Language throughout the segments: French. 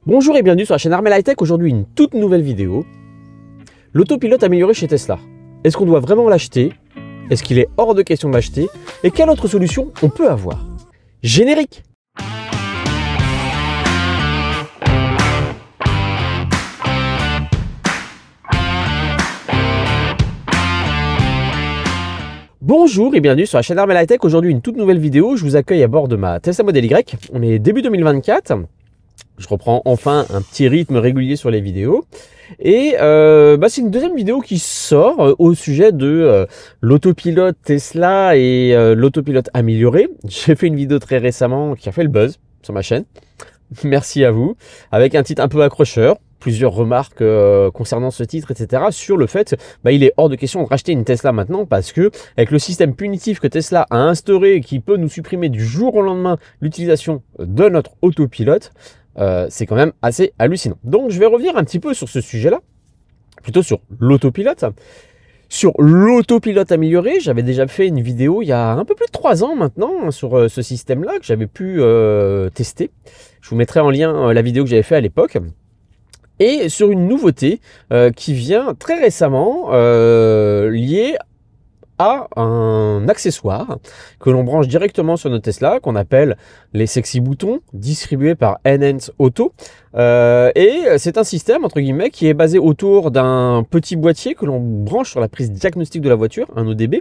Bonjour et bienvenue sur la chaîne Armel High Tech. Aujourd'hui, une toute nouvelle vidéo. L'autopilote amélioré chez Tesla. Est-ce qu'on doit vraiment l'acheter? Est-ce qu'il est hors de question de l'acheter? Et quelle autre solution on peut avoir? Générique! Bonjour et bienvenue sur la chaîne Armel High Tech. Aujourd'hui, une toute nouvelle vidéo. Je vous accueille à bord de ma Tesla Model Y. On est début 2024. Je reprends enfin un petit rythme régulier sur les vidéos. Et c'est une deuxième vidéo qui sort au sujet de l'autopilote Tesla et l'autopilote amélioré. J'ai fait une vidéo très récemment qui a fait le buzz sur ma chaîne. Merci à vous. Avec un titre un peu accrocheur. Plusieurs remarques concernant ce titre, etc. sur le fait il est hors de question de racheter une Tesla maintenant parce que avec le système punitif que Tesla a instauré qui peut nous supprimer du jour au lendemain l'utilisation de notre autopilote, c'est quand même assez hallucinant. Donc je vais revenir un petit peu sur ce sujet-là, plutôt sur l'autopilote. Sur l'autopilote amélioré, j'avais déjà fait une vidéo il y a un peu plus de 3 ans maintenant sur ce système-là que j'avais pu tester. Je vous mettrai en lien la vidéo que j'avais fait à l'époque. Et sur une nouveauté qui vient très récemment liée à un accessoire que l'on branche directement sur notre Tesla, qu'on appelle les sexy boutons, distribués par Enhance Auto. Et c'est un système, entre guillemets, qui est basé autour d'un petit boîtier que l'on branche sur la prise diagnostique de la voiture, un ODB.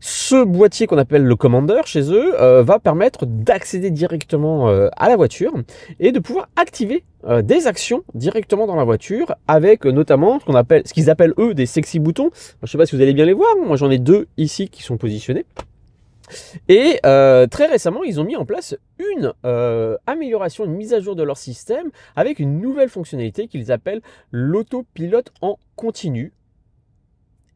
Ce boîtier qu'on appelle le Commander chez eux va permettre d'accéder directement à la voiture et de pouvoir activer des actions directement dans la voiture avec notamment ce qu'ils appellent eux des sexy boutons. Je ne sais pas si vous allez bien les voir, moi j'en ai 2 ici qui sont positionnés. Et très récemment, ils ont mis en place une amélioration, une mise à jour de leur système avec une nouvelle fonctionnalité qu'ils appellent l'autopilote en continu.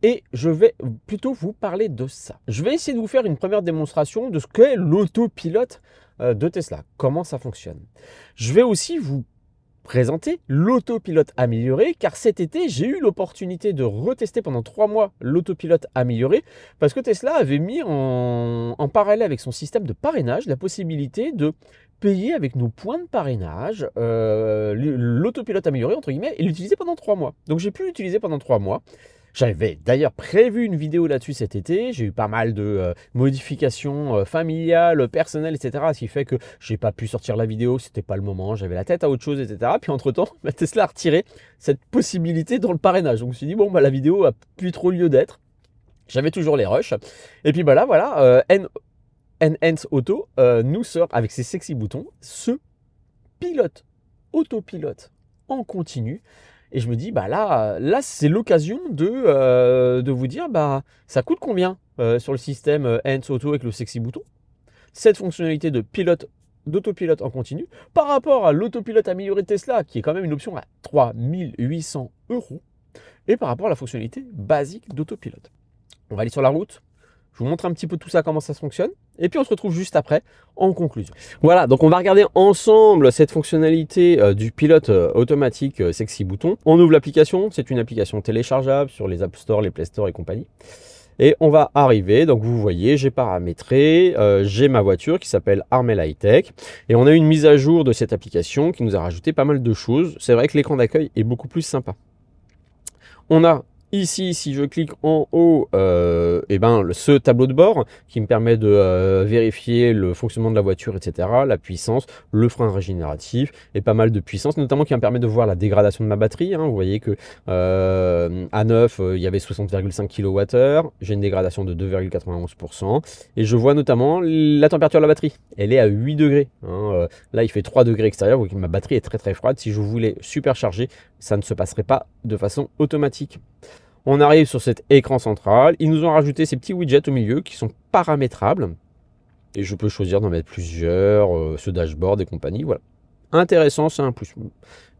Et je vais plutôt vous parler de ça. Je vais essayer de vous faire une première démonstration de ce qu'est l'autopilote de Tesla, comment ça fonctionne. Je vais aussi vous présenter l'autopilote amélioré, car cet été, j'ai eu l'opportunité de retester pendant 3 mois l'autopilote amélioré, parce que Tesla avait mis en parallèle avec son système de parrainage la possibilité de payer avec nos points de parrainage l'autopilote amélioré, entre guillemets, et l'utiliser pendant 3 mois. Donc j'ai pu l'utiliser pendant 3 mois. J'avais d'ailleurs prévu une vidéo là-dessus cet été, j'ai eu pas mal de modifications familiales, personnelles, etc. Ce qui fait que j'ai pas pu sortir la vidéo, c'était pas le moment, j'avais la tête à autre chose, etc. Puis entre-temps, Tesla a retiré cette possibilité dans le parrainage. Donc je me suis dit, la vidéo a plus trop lieu d'être. J'avais toujours les rushs. Et puis voilà, Enhance Auto nous sort avec ses sexy boutons ce autopilote en continu. Et je me dis, là c'est l'occasion de vous dire, ça coûte combien sur le système Enhance Auto avec le sexy bouton, cette fonctionnalité d'autopilote en continu, par rapport à l'autopilote amélioré de Tesla, qui est quand même une option à 3 800 €, et par rapport à la fonctionnalité basique d'autopilote. On va aller sur la route. Je vous montre un petit peu tout ça, comment ça fonctionne. Et puis on se retrouve juste après en conclusion. Voilà, donc on va regarder ensemble cette fonctionnalité du pilote automatique sexy bouton. On ouvre l'application, c'est une application téléchargeable sur les App Store, les Play Store et compagnie. Et on va arriver, donc vous voyez, j'ai paramétré, j'ai ma voiture qui s'appelle Armel High Tech. Et on a eu une mise à jour de cette application qui nous a rajouté pas mal de choses. C'est vrai que l'écran d'accueil est beaucoup plus sympa. On a ici, si je clique en haut, ce tableau de bord qui me permet de vérifier le fonctionnement de la voiture, etc., la puissance, le frein régénératif et pas mal de puissance, notamment qui me permet de voir la dégradation de ma batterie. Vous voyez que à 9, il y avait 60,5 kWh, j'ai une dégradation de 2,91%. Et je vois notamment la température de la batterie, elle est à 8 degrés. Là, il fait 3 degrés extérieur, vous voyez que ma batterie est très très froide. Si je voulais supercharger, ça ne se passerait pas de façon automatique. On arrive sur cet écran central. Ils nous ont rajouté ces petits widgets au milieu qui sont paramétrables. Et je peux choisir d'en mettre plusieurs, ce dashboard et compagnie. Voilà. Intéressant, c'est un plus.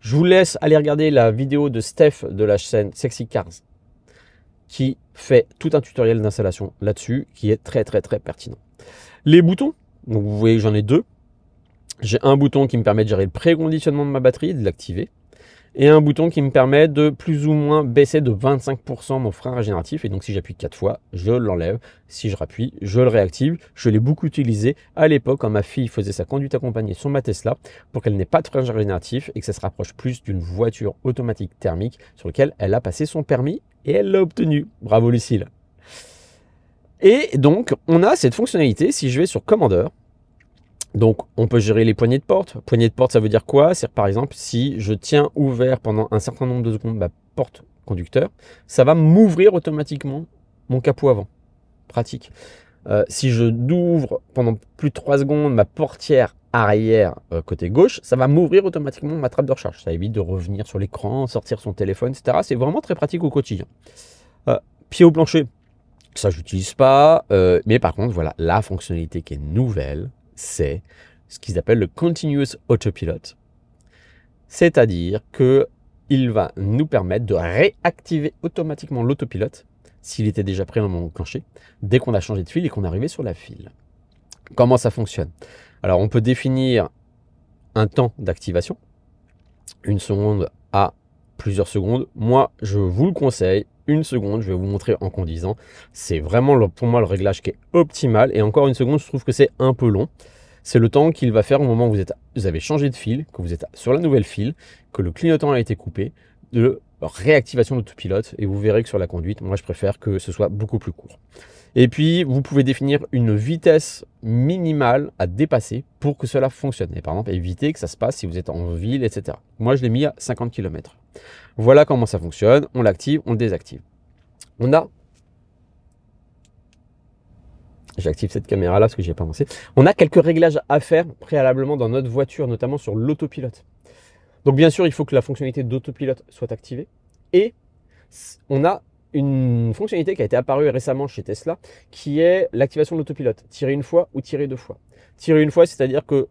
Je vous laisse aller regarder la vidéo de Steph de la chaîne Sexy Cars qui fait tout un tutoriel d'installation là-dessus qui est très très très pertinent. Les boutons, donc vous voyez que j'en ai 2. J'ai un bouton qui me permet de gérer le préconditionnement de ma batterie, de l'activer. et un bouton qui me permet de plus ou moins baisser de 25% mon frein régénératif. Et donc si j'appuie 4 fois, je l'enlève. Si je rappuie, je le réactive. Je l'ai beaucoup utilisé à l'époque quand ma fille faisait sa conduite accompagnée sur ma Tesla pour qu'elle n'ait pas de frein régénératif et que ça se rapproche plus d'une voiture automatique thermique sur laquelle elle a passé son permis et elle l'a obtenu. Bravo Lucille. Et donc on a cette fonctionnalité si je vais sur Commander. Donc, on peut gérer les poignées de porte. Poignée de porte, ça veut dire quoi? C'est par exemple, si je tiens ouvert pendant un certain nombre de secondes ma porte conducteur, ça va m'ouvrir automatiquement mon capot avant. Pratique. Si je d'ouvre pendant plus de 3 secondes ma portière arrière côté gauche, ça va m'ouvrir automatiquement ma trappe de recharge. Ça évite de revenir sur l'écran, sortir son téléphone, etc. C'est vraiment très pratique au quotidien. Pied au plancher, ça j'utilise pas. Mais par contre, voilà, la fonctionnalité qui est nouvelle, c'est ce qu'ils appellent le Continuous Autopilot. C'est-à-dire qu'il va nous permettre de réactiver automatiquement l'autopilote s'il était déjà prêt à m'enclencher dès qu'on a changé de fil et qu'on est arrivé sur la file. Comment ça fonctionne? Alors, on peut définir un temps d'activation, 1 seconde à plusieurs secondes. Moi, je vous le conseille, 1 seconde, je vais vous montrer en conduisant. C'est vraiment pour moi le réglage qui est optimal. Et encore 1 seconde, je trouve que c'est un peu long. C'est le temps qu'il va faire au moment où vous avez changé de fil, que vous êtes sur la nouvelle file, que le clignotant a été coupé, de réactivation de l'autopilote. Et vous verrez que sur la conduite, moi je préfère que ce soit beaucoup plus court. Et puis, vous pouvez définir une vitesse minimale à dépasser pour que cela fonctionne. Et par exemple, éviter que ça se passe si vous êtes en ville, etc. Moi, je l'ai mis à 50 km/h. Voilà comment ça fonctionne. On l'active, on le désactive. J'active cette caméra là parce que j'y ai pas pensé. On a quelques réglages à faire préalablement dans notre voiture, notamment sur l'autopilote. Donc bien sûr, il faut que la fonctionnalité d'autopilote soit activée. Et on a une fonctionnalité qui a été apparue récemment chez Tesla, qui est l'activation de l'autopilote. Tirer 1 fois ou tirer 2 fois. Tirer 1 fois, c'est-à-dire que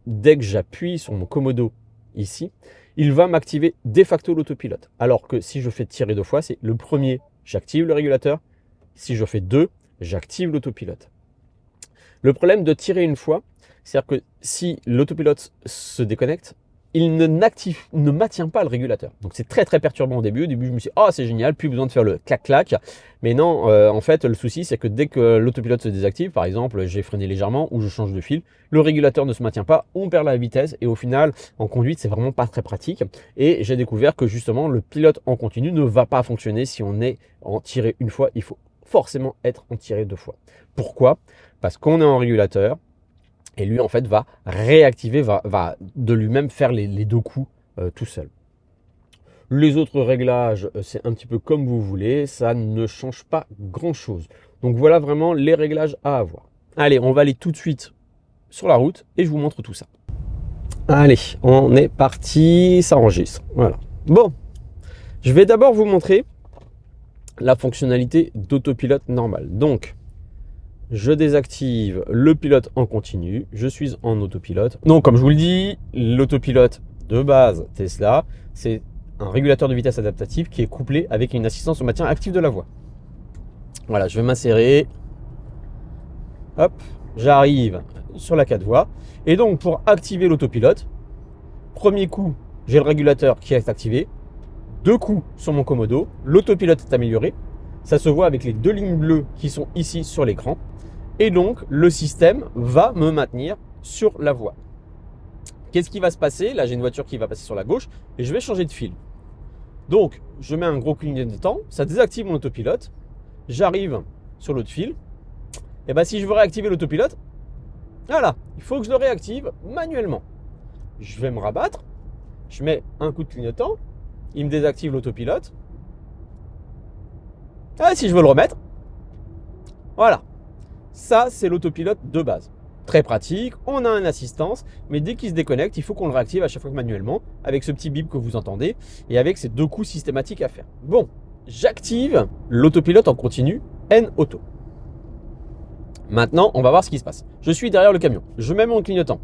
dès que j'appuie sur mon commodo ici, il va m'activer de facto l'autopilote. Alors que si je fais tirer 2 fois, c'est le premier, j'active le régulateur. Si je fais 2, j'active l'autopilote. Le problème de tirer 1 fois, c'est-à-dire que si l'autopilote se déconnecte, il ne maintient pas le régulateur. Donc c'est très très perturbant au début. Au début, je me suis dit, oh c'est génial, plus besoin de faire le clac-clac. Mais non, en fait, le souci, c'est que dès que l'autopilote se désactive, par exemple, j'ai freiné légèrement ou je change de fil, le régulateur ne se maintient pas, on perd la vitesse et au final, en conduite, c'est vraiment pas très pratique. Et j'ai découvert que justement, le pilote en continu ne va pas fonctionner si on est en tiré 1 fois. Il faut forcément être en tiré 2 fois. Pourquoi? Parce qu'on est en régulateur. Et lui, en fait, va réactiver, va de lui-même faire les 2 coups tout seul. Les autres réglages, c'est un petit peu comme vous voulez. Ça ne change pas grand-chose. Donc, voilà vraiment les réglages à avoir. Allez, on va aller tout de suite sur la route et je vous montre tout ça. Allez, on est parti. Ça enregistre. Voilà. Bon, je vais d'abord vous montrer la fonctionnalité d'autopilote normale. Donc, je désactive le pilote en continu, je suis en autopilote. Donc comme je vous le dis, l'autopilote de base Tesla, c'est un régulateur de vitesse adaptatif qui est couplé avec une assistance au maintien actif de la voie. Voilà, je vais m'insérer. Hop, j'arrive sur la 4 voies. Et donc pour activer l'autopilote, premier coup, j'ai le régulateur qui est activé. 2 coups sur mon commodo, l'autopilote est amélioré. Ça se voit avec les 2 lignes bleues qui sont ici sur l'écran. Et donc, le système va me maintenir sur la voie. Qu'est-ce qui va se passer? Là, j'ai une voiture qui va passer sur la gauche et je vais changer de fil. Donc, je mets un gros clignotant, ça désactive mon autopilote. J'arrive sur l'autre fil. Et bien, si je veux réactiver l'autopilote, voilà, il faut que je le réactive manuellement. Je vais me rabattre, je mets un coup de clignotant, il me désactive l'autopilote. Et si je veux le remettre, voilà. Ça, c'est l'autopilote de base. Très pratique, on a une assistance, mais dès qu'il se déconnecte, il faut qu'on le réactive à chaque fois manuellement, avec ce petit bip que vous entendez, et avec ces 2 coups systématiques à faire. Bon, j'active l'autopilote en continu N-Auto. Maintenant, on va voir ce qui se passe. Je suis derrière le camion, je mets mon clignotant.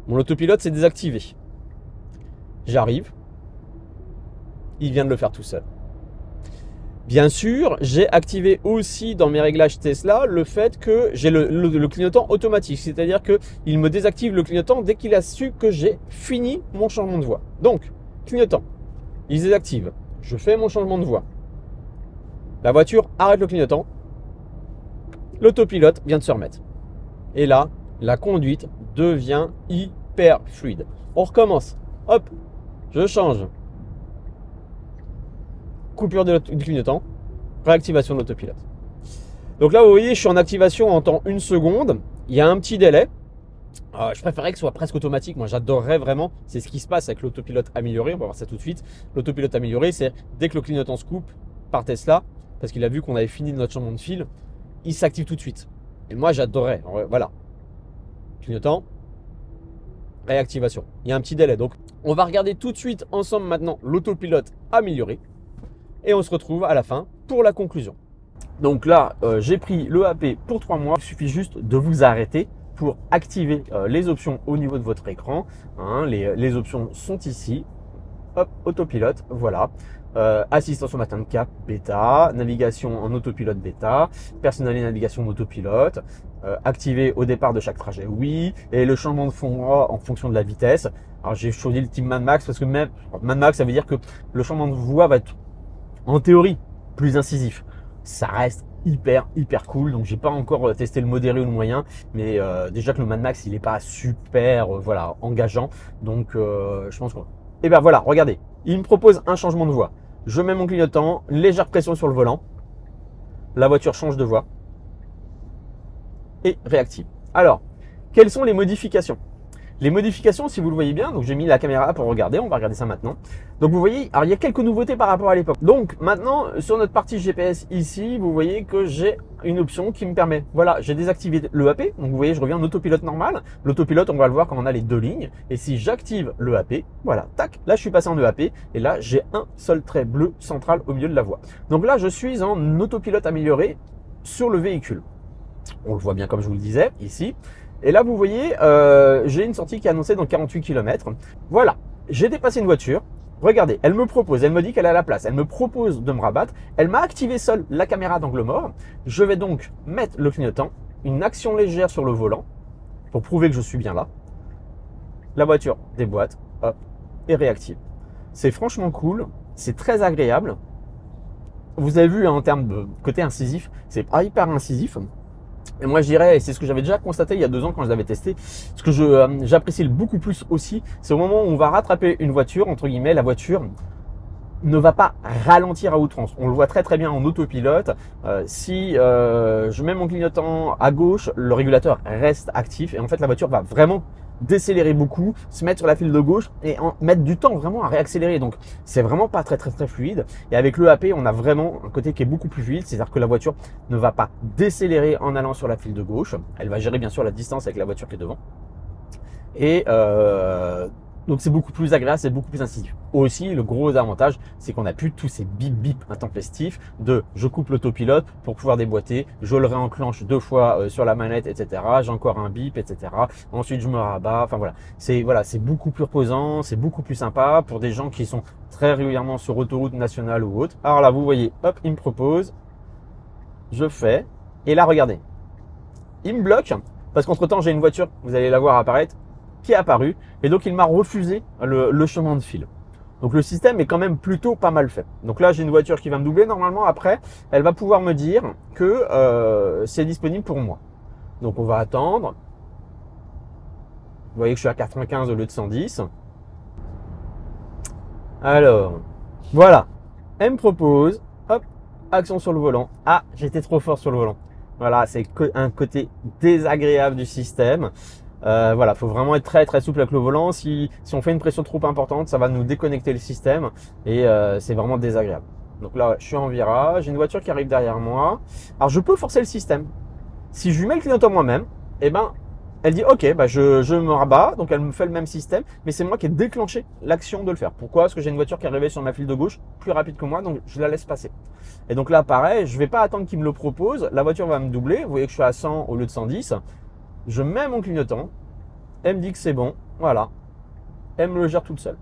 Mon autopilote s'est désactivé. J'arrive, il vient de le faire tout seul. Bien sûr, j'ai activé aussi dans mes réglages Tesla le fait que j'ai le clignotant automatique. C'est-à-dire qu'il me désactive le clignotant dès qu'il a su que j'ai fini mon changement de voie. Donc, clignotant, il se désactive. Je fais mon changement de voie. La voiture arrête le clignotant. L'autopilote vient de se remettre. Et là, la conduite devient hyper fluide. On recommence. Hop, je change. Coupure du clignotant. Réactivation de l'autopilote. Donc là, vous voyez, je suis en activation en temps 1 seconde. Il y a un petit délai. Je préférerais que ce soit presque automatique. Moi, j'adorerais vraiment. C'est ce qui se passe avec l'autopilote amélioré. On va voir ça tout de suite. L'autopilote amélioré, c'est dès que le clignotant se coupe par Tesla, parce qu'il a vu qu'on avait fini notre changement de fil, il s'active tout de suite. Et moi, j'adorerais. Voilà. Clignotant. Réactivation. Il y a un petit délai. Donc, on va regarder tout de suite ensemble maintenant l'autopilote amélioré. Et on se retrouve à la fin pour la conclusion. Donc là, j'ai pris le AP pour 3 mois. Il suffit juste de vous arrêter pour activer les options au niveau de votre écran. Hein, les options sont ici. Hop, autopilote, voilà. Assistance au matin de cap, bêta. Navigation en autopilote, bêta. Personnaliser navigation en autopilote. Activer au départ de chaque trajet, oui. Et le changement de fond en fonction de la vitesse. Alors j'ai choisi le type Mad Max parce que même Mad Max, ça veut dire que le changement de voie va être en théorie plus incisif. Ça reste hyper cool. Donc j'ai pas encore testé le modéré ou le moyen, mais déjà que le Mad Max il est pas super voilà engageant. Donc je pense que et ben voilà, regardez, il me propose un changement de voie. Je mets mon clignotant, légère pression sur le volant. La voiture change de voie et réactive. Alors, quelles sont les modifications? Les modifications, si vous le voyez bien, donc j'ai mis la caméra pour regarder, on va regarder ça maintenant. Donc vous voyez, alors il y a quelques nouveautés par rapport à l'époque. Donc maintenant, sur notre partie GPS ici, vous voyez que j'ai une option qui me permet, voilà, j'ai désactivé le AP. Donc vous voyez, je reviens en autopilote normal. L'autopilote, on va le voir quand on a les 2 lignes. Et si j'active le AP, voilà, tac, là je suis passé en EAP. Et là, j'ai un seul trait bleu central au milieu de la voie. Donc là, je suis en autopilote amélioré sur le véhicule. On le voit bien comme je vous le disais, ici. Et là, vous voyez, j'ai une sortie qui est annoncée dans 48 km. Voilà, j'ai dépassé une voiture. Regardez, elle me propose, elle me dit qu'elle a la place. Elle me propose de me rabattre. Elle m'a activé seule la caméra d'angle mort. Je vais donc mettre le clignotant, une action légère sur le volant pour prouver que je suis bien là. La voiture déboîte, hop, et réactive. C'est franchement cool, c'est très agréable. Vous avez vu, hein, en termes de côté incisif, c'est pas hyper incisif. Et moi je dirais, et c'est ce que j'avais déjà constaté il y a 2 ans quand je l'avais testé, ce que j'apprécie beaucoup plus aussi, c'est au moment où on va rattraper une voiture, entre guillemets, la voiture ne va pas ralentir à outrance. On le voit très bien en autopilote. Si je mets mon clignotant à gauche, le régulateur reste actif et en fait la voiture va vraiment décélérer beaucoup, se mettre sur la file de gauche et mettre du temps vraiment à réaccélérer. Donc c'est vraiment pas très fluide. Et avec le AP, on a vraiment un côté qui est beaucoup plus fluide, c'est-à-dire que la voiture ne va pas décélérer en allant sur la file de gauche. Elle va gérer bien sûr la distance avec la voiture qui est devant. Et donc c'est beaucoup plus agréable, c'est beaucoup plus incisif. Aussi, le gros avantage, c'est qu'on a plus tous ces bip intempestifs de je coupe l'autopilote pour pouvoir déboîter, je le réenclenche 2 fois sur la manette, etc. J'ai encore un bip, etc. Ensuite, je me rabats. Enfin voilà, c'est beaucoup plus reposant, c'est beaucoup plus sympa pour des gens qui sont très régulièrement sur autoroute nationale ou autre. Alors là, vous voyez, hop, il me propose, je fais, et là, regardez, il me bloque parce qu'entre temps, j'ai une voiture, vous allez la voir apparaître, qui est apparu et donc il m'a refusé le chemin de file. Donc le système est quand même plutôt pas mal fait. Donc là j'ai une voiture qui va me doubler. Normalement après elle va pouvoir me dire que c'est disponible pour moi. Donc on va attendre. Vous voyez que je suis à 95 au lieu de 110. Alors voilà, elle me propose, hop, action sur le volant. Ah, j'étais trop fort sur le volant. Voilà, c'est un côté désagréable du système. Voilà, faut vraiment être très souple avec le volant. Si on fait une pression trop importante, ça va nous déconnecter le système et c'est vraiment désagréable. Donc là, je suis en virage, j'ai une voiture qui arrive derrière moi. Alors je peux forcer le système. Si je lui mets le clignotant moi-même, eh ben, elle dit ok, bah je me rabats, donc elle me fait le même système, mais c'est moi qui ai déclenché l'action de le faire. Pourquoi? Parce que j'ai une voiture qui est arrivée sur ma file de gauche plus rapide que moi, donc je la laisse passer. Et donc là, pareil, je vais pas attendre qu'il me le propose. La voiture va me doubler. Vous voyez que je suis à 100 au lieu de 110. Je mets mon clignotant, elle me dit que c'est bon, voilà, elle me le gère toute seule.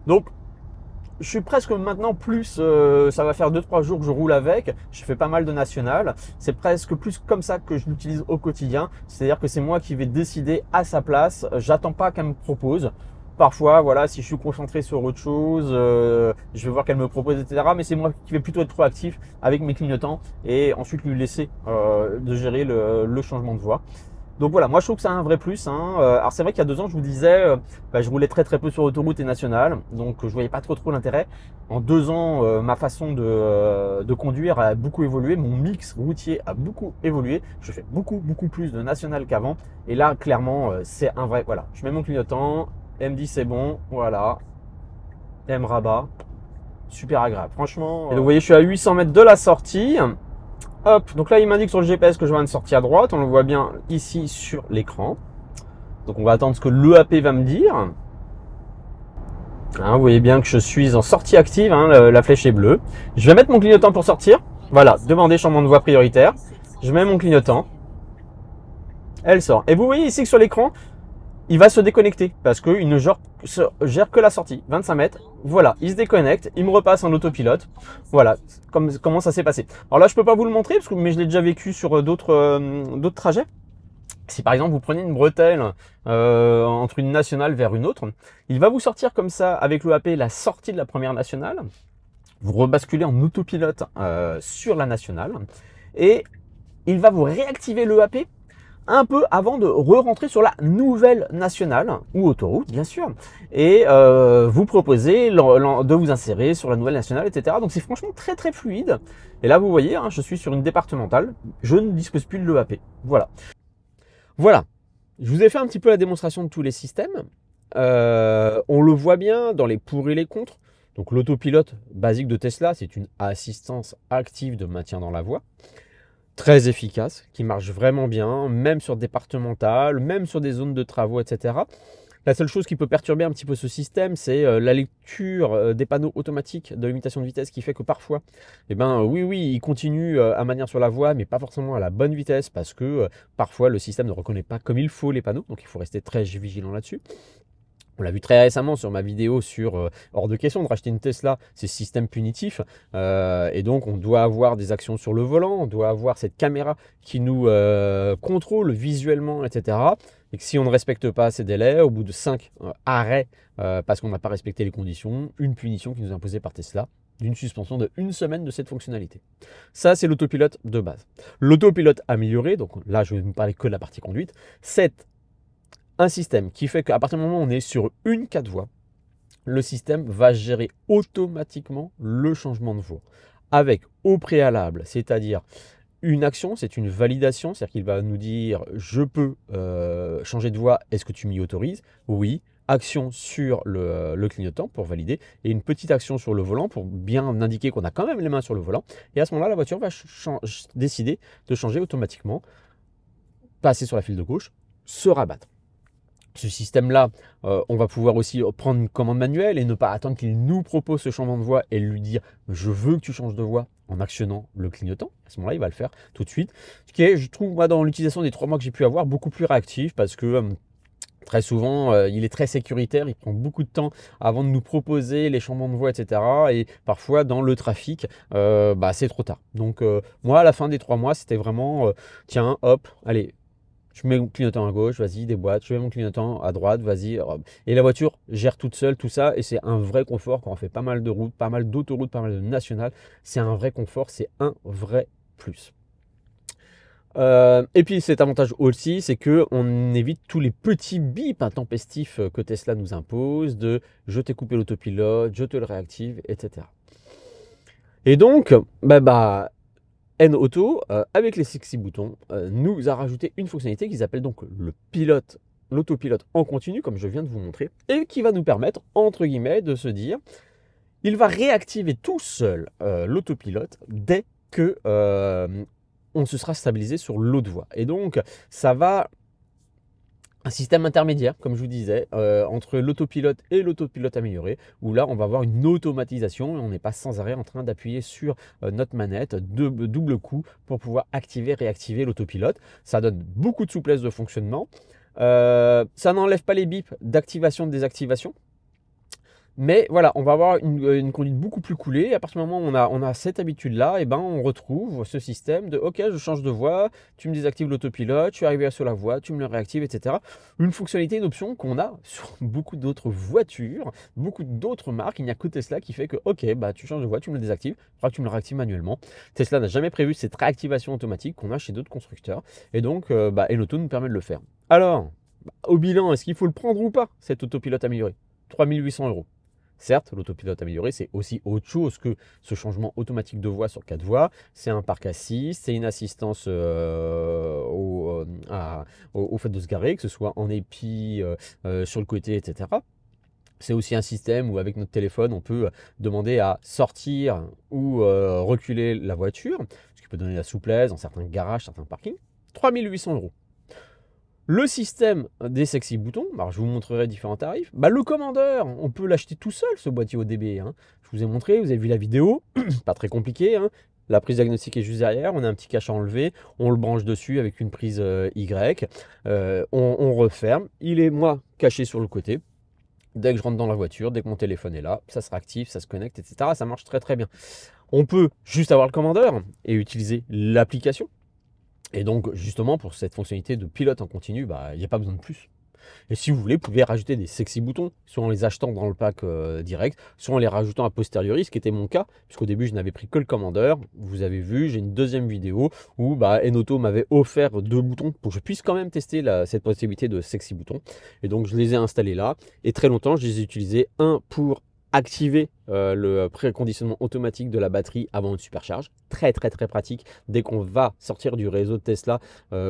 Donc, je suis presque maintenant plus, ça va faire 2-3 jours que je roule avec, je fais pas mal de national, c'est presque plus comme ça que je l'utilise au quotidien, c'est-à-dire que c'est moi qui vais décider à sa place, j'attends pas qu'elle me propose, Parfois, voilà, si je suis concentré sur autre chose, je vais voir qu'elle me propose, etc. Mais c'est moi qui vais plutôt être proactif avec mes clignotants et ensuite lui laisser de gérer le changement de voie. Donc voilà, moi je trouve que c'est un vrai plus. Hein. Alors c'est vrai qu'il y a 2 ans, je vous disais, je roulais très peu sur autoroute et nationale, donc je voyais pas trop l'intérêt. En 2 ans, ma façon de conduire a beaucoup évolué, mon mix routier a beaucoup évolué. Je fais beaucoup plus de national qu'avant. Et là, clairement, c'est un vrai. Voilà, je mets mon clignotant, elle me dit c'est bon, voilà, elle me rabat, super agréable. Franchement. Et donc vous voyez, je suis à 800 mètres de la sortie. Hop, donc là il m'indique sur le GPS que je viens de sortir à droite, on le voit bien ici sur l'écran. Donc on va attendre ce que l'EAP va me dire. Hein, vous voyez bien que je suis en sortie active, hein, la flèche est bleue. Je vais mettre mon clignotant pour sortir. Voilà, demander changement de voie prioritaire. Je mets mon clignotant. Elle sort. Et vous voyez ici que sur l'écran, il va se déconnecter parce qu'il ne gère que la sortie. 25 mètres. Voilà, il se déconnecte, il me repasse en autopilote. Voilà, comment ça s'est passé. Alors là, je peux pas vous le montrer mais je l'ai déjà vécu sur d'autres trajets. Si par exemple vous prenez une bretelle entre une nationale vers une autre, il va vous sortir comme ça avec l'EAP la sortie de la première nationale. Vous rebasculez en autopilote sur la nationale et il va vous réactiver l'EAP un peu avant de re-rentrer sur la nouvelle nationale ou autoroute bien sûr et vous proposer de vous insérer sur la nouvelle nationale, etc. Donc c'est franchement très fluide. Et là vous voyez, hein, je suis sur une départementale, je ne dispose plus de l'EAP. Voilà, je vous ai fait un petit peu la démonstration de tous les systèmes. On le voit bien dans les pour et les contre. Donc l'autopilote basique de Tesla, c'est une assistance active de maintien dans la voie. Très efficace, qui marche vraiment bien, même sur départemental, même sur des zones de travaux, etc. La seule chose qui peut perturber un petit peu ce système, c'est la lecture des panneaux automatiques de limitation de vitesse qui fait que parfois, oui, il continue à manière sur la voie, mais pas forcément à la bonne vitesse parce que parfois le système ne reconnaît pas comme il faut les panneaux, donc il faut rester très vigilant là-dessus. On l'a vu très récemment sur ma vidéo sur hors de question de racheter une Tesla, c'est système punitif. Et donc on doit avoir des actions sur le volant, on doit avoir cette caméra qui nous contrôle visuellement, etc. Et que si on ne respecte pas ces délais, au bout de 5 arrêts parce qu'on n'a pas respecté les conditions, une punition qui nous est imposée par Tesla d'une suspension de 1 semaine de cette fonctionnalité. Ça, c'est l'autopilote de base. L'autopilote amélioré, donc là je vais vous parler que de la partie conduite, c'est un système qui fait qu'à partir du moment où on est sur une 4 voies, le système va gérer automatiquement le changement de voie avec au préalable, c'est-à-dire une action, c'est une validation, c'est-à-dire qu'il va nous dire je peux changer de voie, est-ce que tu m'y autorises? Oui. Action sur le clignotant pour valider et une petite action sur le volant pour bien indiquer qu'on a quand même les mains sur le volant. Et à ce moment-là, la voiture va décider de changer automatiquement, passer sur la file de gauche, se rabattre. Ce système-là, on va pouvoir aussi prendre une commande manuelle et ne pas attendre qu'il nous propose ce changement de voie et lui dire « je veux que tu changes de voie » en actionnant le clignotant. À ce moment-là, il va le faire tout de suite. Ce qui est, je trouve, moi, dans l'utilisation des 3 mois que j'ai pu avoir, beaucoup plus réactif parce que très souvent, il est très sécuritaire, il prend beaucoup de temps avant de nous proposer les changements de voie, etc. Et parfois, dans le trafic, c'est trop tard. Donc, moi, à la fin des 3 mois, c'était vraiment, tiens, hop, allez, je mets mon clignotant à gauche, vas-y, déboîte. Je mets mon clignotant à droite, vas-y. Et la voiture gère toute seule tout ça. Et c'est un vrai confort quand on fait pas mal de routes, pas mal d'autoroutes, pas mal de nationales. C'est un vrai confort, c'est un vrai plus. Et puis cet avantage aussi, c'est qu'on évite tous les petits bips intempestifs que Tesla nous impose de je t'ai coupé l'autopilote, je te le réactive, etc. Et donc, N-Auto, avec les 6 boutons, nous a rajouté une fonctionnalité qu'ils appellent donc l'autopilote en continu, comme je viens de vous montrer, et qui va nous permettre, entre guillemets, de se dire, il va réactiver tout seul l'autopilote dès que on se sera stabilisé sur l'autre voie. Et donc, ça va un système intermédiaire, comme je vous disais, entre l'autopilote et l'autopilote amélioré, où là, on va avoir une automatisation et on n'est pas sans arrêt en train d'appuyer sur notre manette de double coup pour pouvoir activer, réactiver l'autopilote. Ça donne beaucoup de souplesse de fonctionnement. Ça n'enlève pas les bips d'activation, de désactivation. Mais voilà, on va avoir une conduite beaucoup plus coolée. Et à partir du moment où on a cette habitude-là, et ben on retrouve ce système de OK, je change de voie, tu me désactives l'autopilote, je suis arrivé sur la voie, tu me le réactives, etc. Une fonctionnalité, une option qu'on a sur beaucoup d'autres voitures, beaucoup d'autres marques. Il n'y a que Tesla qui fait que OK, bah tu changes de voie, tu me le désactives, il faudra que tu me le réactives manuellement. Tesla n'a jamais prévu cette réactivation automatique qu'on a chez d'autres constructeurs. Et donc, Enauto nous permet de le faire. Alors, au bilan, est-ce qu'il faut le prendre ou pas, cet autopilote amélioré? 3800 €. Certes, l'autopilote amélioré, c'est aussi autre chose que ce changement automatique de voie sur 4 voies. C'est un parc assist, c'est une assistance au fait de se garer, que ce soit en épi, sur le côté, etc. C'est aussi un système où avec notre téléphone, on peut demander à sortir ou reculer la voiture, ce qui peut donner la souplesse dans certains garages, certains parkings. 3800 €. Le système des sexy boutons, alors je vous montrerai différents tarifs. Le commandeur, on peut l'acheter tout seul, ce boîtier ODB. Hein. Je vous ai montré, vous avez vu la vidéo, pas très compliqué. Hein. La prise diagnostique est juste derrière, on a un petit cache à enlever, on le branche dessus avec une prise Y, on referme, il est caché sur le côté. Dès que je rentre dans la voiture, dès que mon téléphone est là, ça se réactive, ça se connecte, etc. Ça marche très très bien. On peut juste avoir le commandeur et utiliser l'application. Et donc, justement, pour cette fonctionnalité de pilote en continu, il n'y a pas besoin de plus. Et si vous voulez, vous pouvez rajouter des sexy boutons, soit en les achetant dans le pack direct, soit en les rajoutant a posteriori, ce qui était mon cas, puisqu'au début, je n'avais pris que le commandeur. Vous avez vu, j'ai une deuxième vidéo où Enauto m'avait offert 2 boutons pour que je puisse quand même tester cette possibilité de sexy boutons. Et donc, je les ai installés là. Et très longtemps, je les ai utilisés, un pour activer le préconditionnement automatique de la batterie avant une supercharge. Très très très pratique dès qu'on va sortir du réseau de Tesla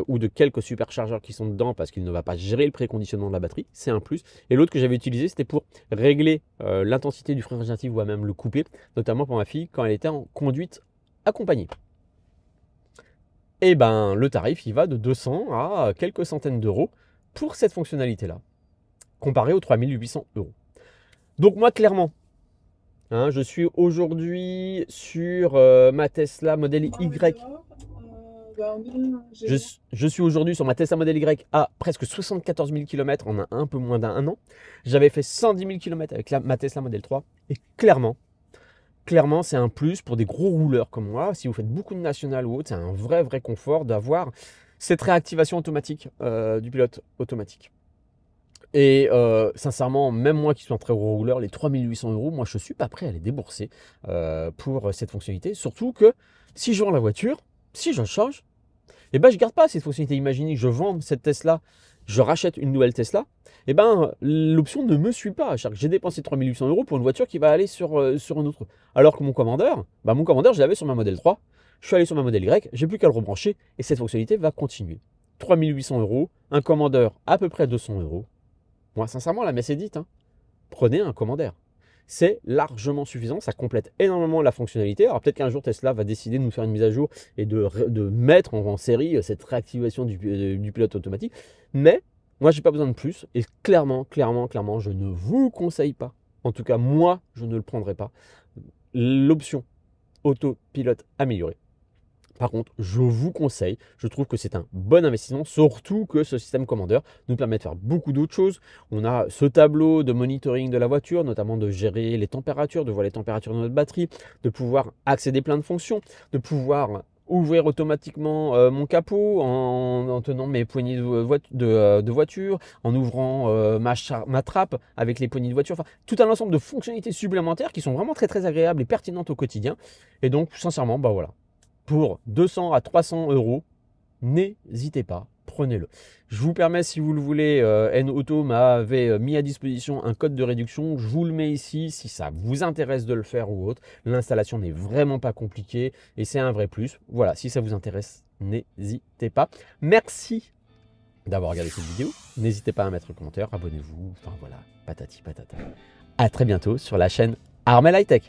ou de quelques superchargeurs qui sont dedans parce qu'il ne va pas gérer le préconditionnement de la batterie. C'est un plus. Et l'autre que j'avais utilisé, c'était pour régler l'intensité du frein régénératif ou même le couper, notamment pour ma fille quand elle était en conduite accompagnée. Et le tarif, il va de 200 à quelques centaines d'euros pour cette fonctionnalité-là, comparé aux 3800 €. Donc moi, clairement, je suis aujourd'hui sur ma Tesla Model Y. Je suis aujourd'hui sur ma Tesla Model Y à presque 74 000 km en un peu moins d'un an. J'avais fait 110 000 km avec ma Tesla Model 3. Et clairement, c'est un plus pour des gros rouleurs comme moi. Si vous faites beaucoup de national ou autre, c'est un vrai confort d'avoir cette réactivation automatique du pilote automatique. Et sincèrement, même moi qui suis un très gros rouleur, les 3800 €, moi je ne suis pas prêt à les débourser pour cette fonctionnalité. Surtout que si je vends la voiture, si je change, je ne garde pas cette fonctionnalité. Imaginez que je vends cette Tesla, je rachète une nouvelle Tesla, l'option ne me suit pas. J'ai dépensé 3800 € pour une voiture qui va aller sur un autre. Alors que mon commandeur, je l'avais sur ma Model 3, je suis allé sur ma Model Y, j'ai plus qu'à le rebrancher et cette fonctionnalité va continuer. 3800 €, un commandeur à peu près 200 €. Moi, sincèrement, la messe est dite. Prenez un commandeur. C'est largement suffisant. Ça complète énormément la fonctionnalité. Alors peut-être qu'un jour, Tesla va décider de nous faire une mise à jour et de mettre en série cette réactivation du pilote automatique. Mais moi, je n'ai pas besoin de plus. Et clairement, je ne vous conseille pas. En tout cas, moi, je ne le prendrai pas. L'option autopilote améliorée. Par contre, je vous conseille, je trouve que c'est un bon investissement, surtout que ce système commandeur nous permet de faire beaucoup d'autres choses. On a ce tableau de monitoring de la voiture, notamment de gérer les températures, de voir les températures de notre batterie, de pouvoir accéder à plein de fonctions, de pouvoir ouvrir automatiquement mon capot en tenant mes poignées de voiture, en ouvrant ma trappe avec les poignées de voiture. Enfin, tout un ensemble de fonctionnalités supplémentaires qui sont vraiment très agréables et pertinentes au quotidien. Et donc, sincèrement, voilà. Pour 200 à 300 €, n'hésitez pas, prenez-le. Je vous permets, si vous le voulez, Enauto m'avait mis à disposition un code de réduction. Je vous le mets ici si ça vous intéresse de le faire ou autre. L'installation n'est vraiment pas compliquée et c'est un vrai plus. Voilà, si ça vous intéresse, n'hésitez pas. Merci d'avoir regardé cette vidéo. N'hésitez pas à mettre un commentaire, abonnez-vous. Enfin voilà, patati patata. À très bientôt sur la chaîne Armel High Tech.